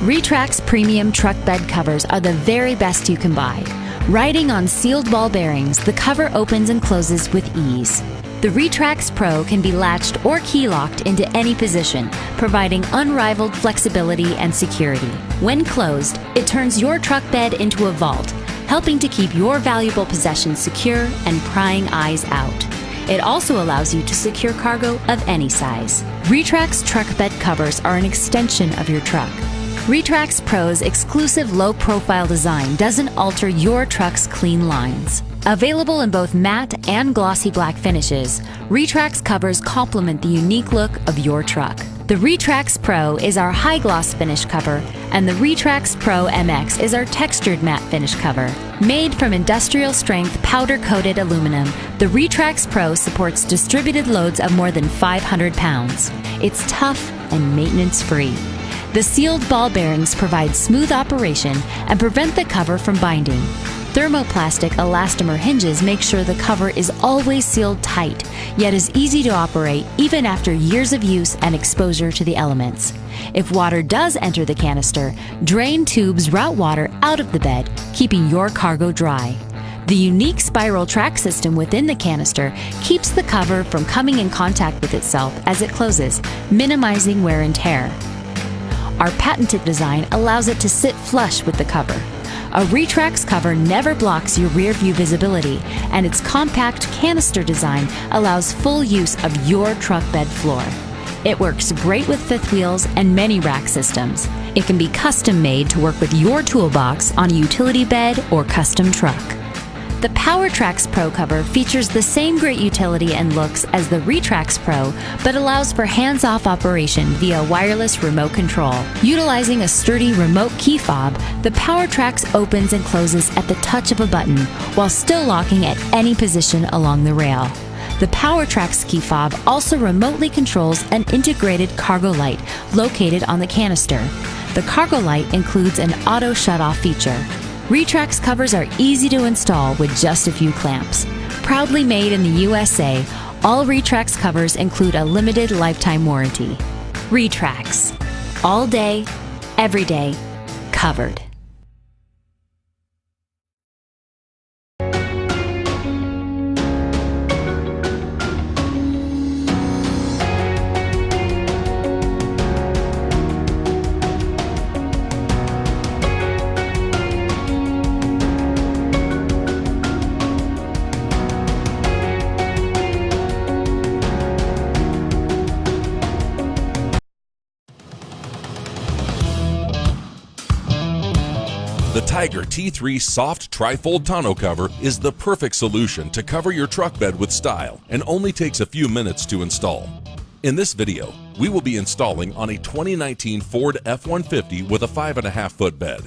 Retrax Premium Truck Bed Covers are the very best you can buy. Riding on sealed ball bearings, the cover opens and closes with ease. The RetraxPRO can be latched or key-locked into any position, providing unrivaled flexibility and security. When closed, it turns your truck bed into a vault, helping to keep your valuable possessions secure and prying eyes out. It also allows you to secure cargo of any size. Retrax truck bed covers are an extension of your truck. RetraxPRO's exclusive low-profile design doesn't alter your truck's clean lines. Available in both matte and glossy black finishes, Retrax covers complement the unique look of your truck. The RetraxPRO is our high-gloss finish cover, and the RetraxPRO MX is our textured matte finish cover. Made from industrial-strength powder-coated aluminum, the RetraxPRO supports distributed loads of more than 500 pounds. It's tough and maintenance-free. The sealed ball bearings provide smooth operation and prevent the cover from binding. Thermoplastic elastomer hinges make sure the cover is always sealed tight, yet is easy to operate even after years of use and exposure to the elements. If water does enter the canister, drain tubes route water out of the bed, keeping your cargo dry. The unique spiral track system within the canister keeps the cover from coming in contact with itself as it closes, minimizing wear and tear. Our patented design allows it to sit flush with the cover. A Retrax cover never blocks your rear view visibility, and its compact canister design allows full use of your truck bed floor. It works great with fifth wheels and many rack systems. It can be custom made to work with your toolbox on a utility bed or custom truck. The RetraxPRO cover features the same great utility and looks as the RetraxPRO, but allows for hands-off operation via wireless remote control. Utilizing a sturdy remote key fob, the RetraxPRO opens and closes at the touch of a button, while still locking at any position along the rail. The RetraxPRO key fob also remotely controls an integrated cargo light located on the canister. The cargo light includes an auto shut-off feature. Retrax covers are easy to install with just a few clamps. Proudly made in the USA, all Retrax covers include a limited lifetime warranty. Retrax. All day, every day, covered. The Tyger T3 Soft Trifold Tonneau Cover is the perfect solution to cover your truck bed with style and only takes a few minutes to install. In this video, we will be installing on a 2019 Ford F-150 with a 5.5-foot bed.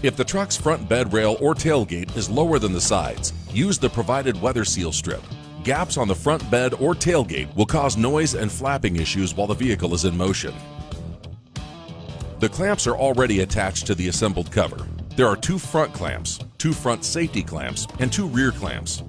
If the truck's front bed rail or tailgate is lower than the sides, use the provided weather seal strip. Gaps on the front bed or tailgate will cause noise and flapping issues while the vehicle is in motion. The clamps are already attached to the assembled cover. There are 2 front clamps, 2 front safety clamps, and 2 rear clamps.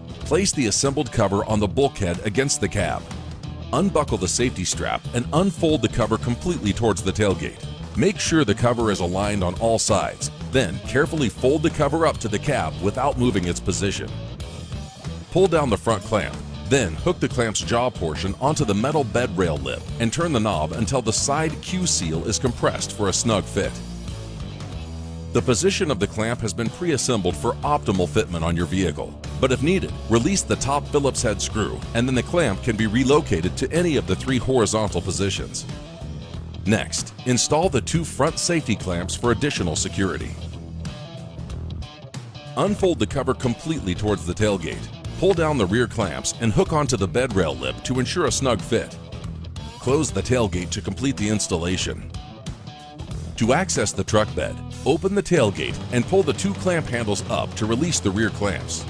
Place the assembled cover on the bulkhead against the cab. Unbuckle the safety strap and unfold the cover completely towards the tailgate. Make sure the cover is aligned on all sides, then carefully fold the cover up to the cab without moving its position. Pull down the front clamp, then hook the clamp's jaw portion onto the metal bed rail lip and turn the knob until the side Q seal is compressed for a snug fit. The position of the clamp has been pre-assembled for optimal fitment on your vehicle, but if needed, release the top Phillips head screw and then the clamp can be relocated to any of the 3 horizontal positions. Next, install the 2 front safety clamps for additional security. Unfold the cover completely towards the tailgate. Pull down the rear clamps and hook onto the bed rail lip to ensure a snug fit. Close the tailgate to complete the installation. To access the truck bed, open the tailgate and pull the 2 clamp handles up to release the rear clamps.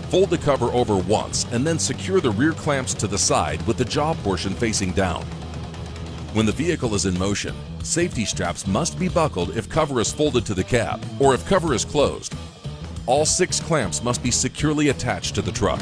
Fold the cover over once and then secure the rear clamps to the side with the jaw portion facing down. When the vehicle is in motion, safety straps must be buckled if cover is folded to the cab or if cover is closed. All 6 clamps must be securely attached to the truck.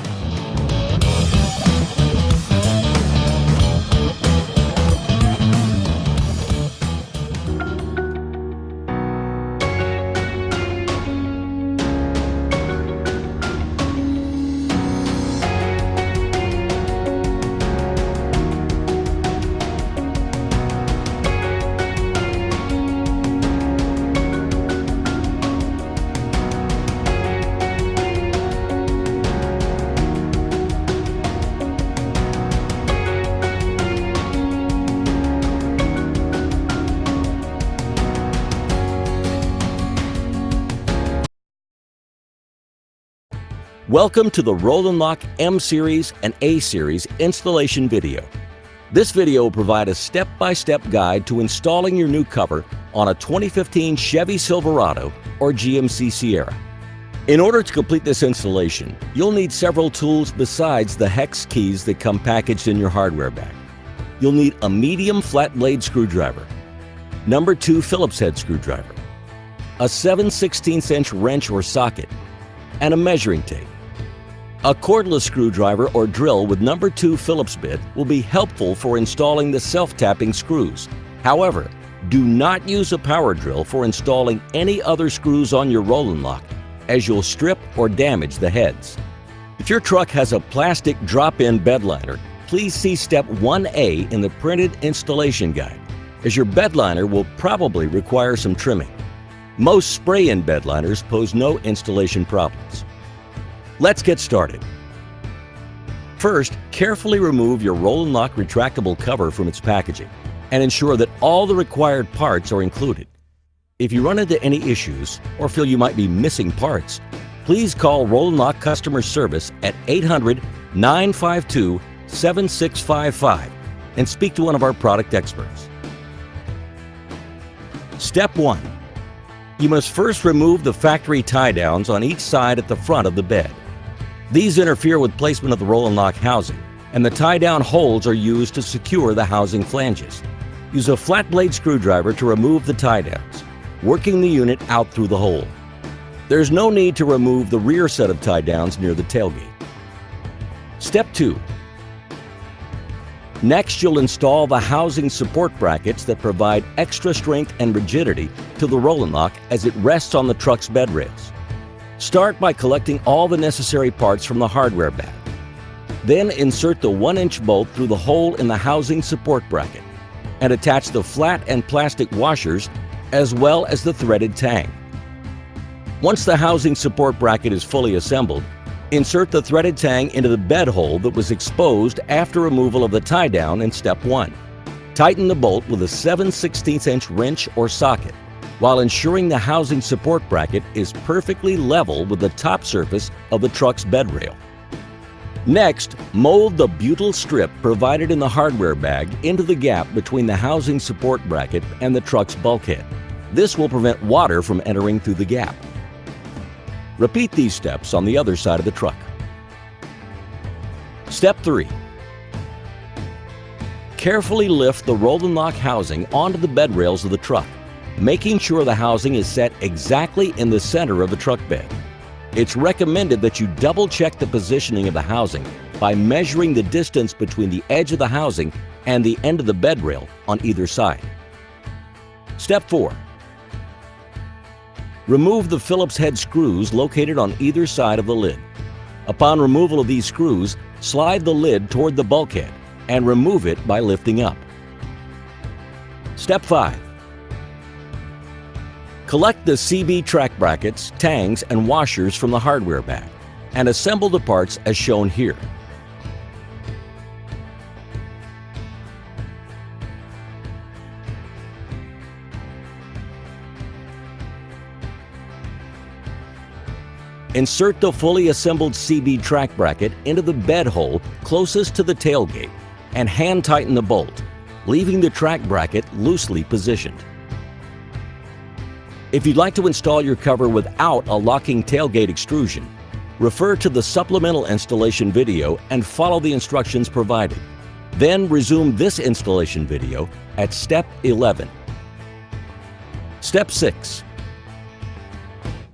Welcome to the Roll and Lock M Series and A Series installation video. This video will provide a step-by-step guide to installing your new cover on a 2015 Chevy Silverado or GMC Sierra. In order to complete this installation, you'll need several tools besides the hex keys that come packaged in your hardware bag. You'll need a medium flat blade screwdriver, number 2 Phillips head screwdriver, a 7/16" wrench or socket, and a measuring tape. A cordless screwdriver or drill with number 2 Phillips bit will be helpful for installing the self-tapping screws. However, do not use a power drill for installing any other screws on your roll and lock, as you'll strip or damage the heads. If your truck has a plastic drop-in bed liner, please see step 1A in the printed installation guide, as your bed liner will probably require some trimming. Most spray-in bed liners pose no installation problems. Let's get started. First, carefully remove your roll and lock retractable cover from its packaging and ensure that all the required parts are included. If you run into any issues or feel you might be missing parts, please call Roll and Lock customer service at 800-952-7655 and speak to one of our product experts. Step 1. You must first remove the factory tie-downs on each side at the front of the bed. These interfere with placement of the roll and lock housing, and the tie-down holes are used to secure the housing flanges. Use a flat blade screwdriver to remove the tie-downs, working the unit out through the hole. There's no need to remove the rear set of tie-downs near the tailgate. Step 2. Next, you'll install the housing support brackets that provide extra strength and rigidity to the roll and lock as it rests on the truck's bed rails. Start by collecting all the necessary parts from the hardware bag. Then insert the 1-inch bolt through the hole in the housing support bracket and attach the flat and plastic washers as well as the threaded tang. Once the housing support bracket is fully assembled, insert the threaded tang into the bed hole that was exposed after removal of the tie-down in step 1. Tighten the bolt with a 7/16" wrench or socket, while ensuring the housing support bracket is perfectly level with the top surface of the truck's bed rail. Next, mold the butyl strip provided in the hardware bag into the gap between the housing support bracket and the truck's bulkhead. This will prevent water from entering through the gap. Repeat these steps on the other side of the truck. Step 3. Carefully lift the roll and lock housing onto the bed rails of the truck, making sure the housing is set exactly in the center of the truck bed. It's recommended that you double-check the positioning of the housing by measuring the distance between the edge of the housing and the end of the bed rail on either side. Step 4. Remove the Phillips head screws located on either side of the lid. Upon removal of these screws, slide the lid toward the bulkhead and remove it by lifting up. Step 5. Collect the CB track brackets, tangs, and washers from the hardware bag and assemble the parts as shown here. Insert the fully assembled CB track bracket into the bed hole closest to the tailgate and hand tighten the bolt, leaving the track bracket loosely positioned. If you'd like to install your cover without a locking tailgate extrusion, refer to the supplemental installation video and follow the instructions provided. Then resume this installation video at step 11. Step 6.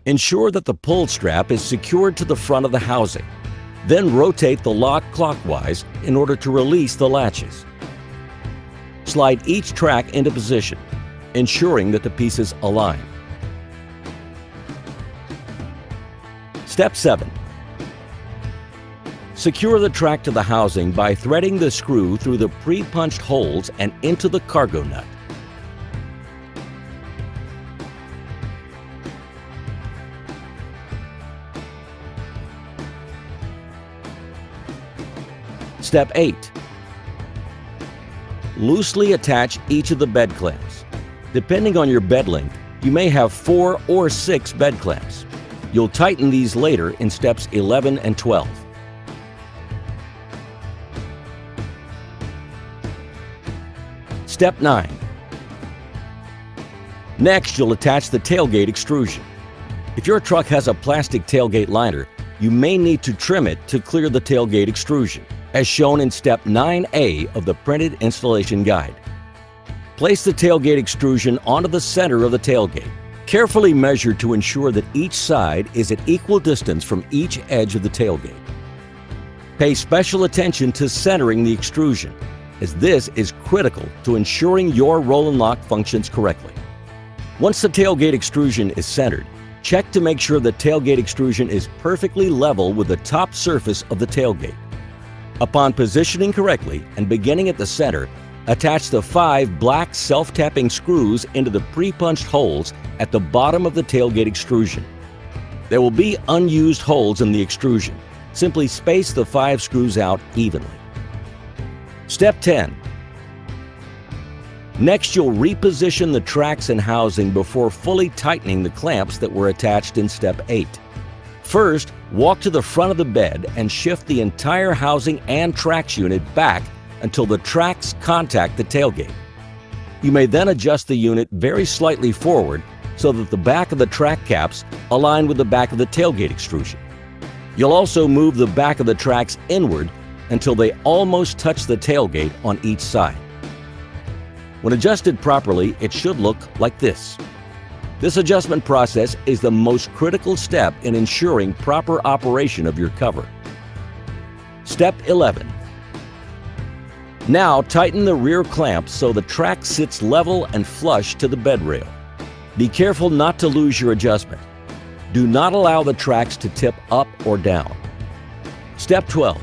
Ensure that the pull strap is secured to the front of the housing. Then rotate the lock clockwise in order to release the latches. Slide each track into position, ensuring that the pieces align. Step 7. Secure the track to the housing by threading the screw through the pre-punched holes and into the cargo nut. Step 8. Loosely attach each of the bed clamps. Depending on your bed length, you may have 4 or 6 bed clamps. You'll tighten these later in steps 11 and 12. Step 9. Next, you'll attach the tailgate extrusion. If your truck has a plastic tailgate liner, you may need to trim it to clear the tailgate extrusion, as shown in Step 9A of the printed installation guide. Place the tailgate extrusion onto the center of the tailgate. Carefully measure to ensure that each side is at equal distance from each edge of the tailgate. Pay special attention to centering the extrusion, as this is critical to ensuring your roll and lock functions correctly. Once the tailgate extrusion is centered, check to make sure the tailgate extrusion is perfectly level with the top surface of the tailgate. Upon positioning correctly and beginning at the center, attach the 5 black self-tapping screws into the pre-punched holes at the bottom of the tailgate extrusion. There will be unused holes in the extrusion. Simply space the 5 screws out evenly. Step 10. Next, you'll reposition the tracks and housing before fully tightening the clamps that were attached in Step 8. First, walk to the front of the bed and shift the entire housing and tracks unit back until the tracks contact the tailgate. You may then adjust the unit very slightly forward so that the back of the track caps align with the back of the tailgate extrusion. You'll also move the back of the tracks inward until they almost touch the tailgate on each side. When adjusted properly, it should look like this. This adjustment process is the most critical step in ensuring proper operation of your cover. Step 11. Now tighten the rear clamp so the track sits level and flush to the bed rail. Be careful not to lose your adjustment. Do not allow the tracks to tip up or down. Step 12.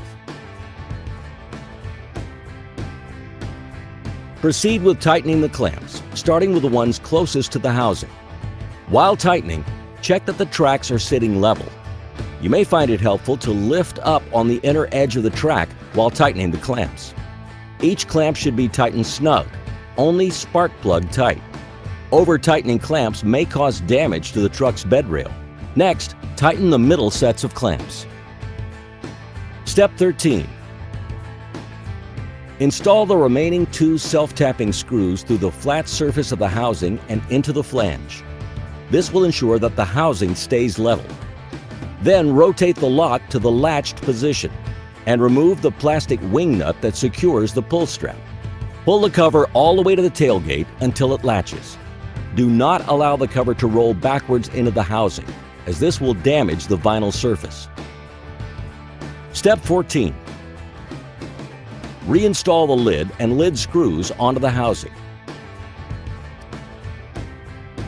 Proceed with tightening the clamps, starting with the ones closest to the housing. While tightening, check that the tracks are sitting level. You may find it helpful to lift up on the inner edge of the track while tightening the clamps. Each clamp should be tightened snug, only spark plug tight. Over-tightening clamps may cause damage to the truck's bed rail. Next, tighten the middle sets of clamps. Step 13. Install the remaining 2 self-tapping screws through the flat surface of the housing and into the flange. This will ensure that the housing stays level. Then rotate the lock to the latched position and remove the plastic wing nut that secures the pull strap. Pull the cover all the way to the tailgate until it latches. Do not allow the cover to roll backwards into the housing, as this will damage the vinyl surface. Step 14. Reinstall the lid and lid screws onto the housing.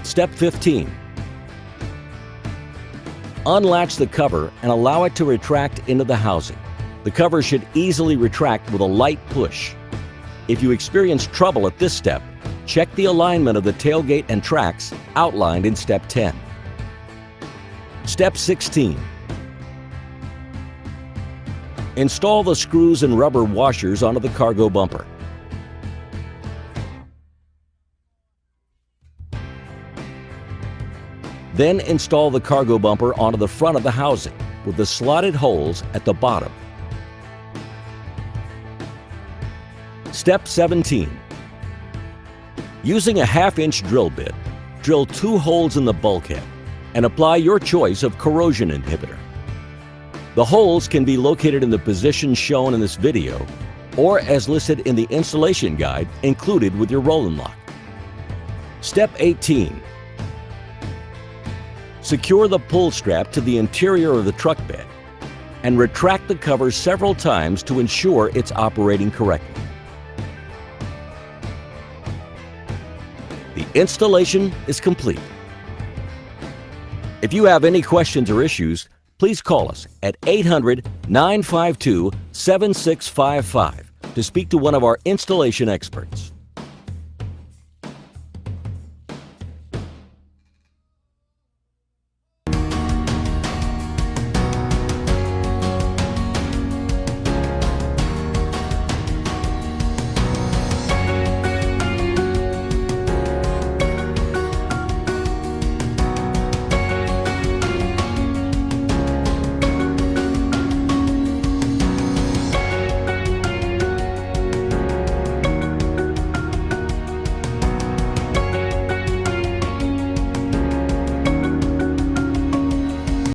Step 15. Unlatch the cover and allow it to retract into the housing. The cover should easily retract with a light push. If you experience trouble at this step, check the alignment of the tailgate and tracks outlined in Step 10. Step 16. Install the screws and rubber washers onto the cargo bumper. Then install the cargo bumper onto the front of the housing with the slotted holes at the bottom. Step 17. Using a 1/2-inch drill bit, drill 2 holes in the bulkhead and apply your choice of corrosion inhibitor. The holes can be located in the position shown in this video or as listed in the installation guide included with your roll and lock. Step 18. Secure the pull strap to the interior of the truck bed and retract the cover several times to ensure it's operating correctly. The installation is complete. If you have any questions or issues, please call us at 800-952-7655 to speak to one of our installation experts.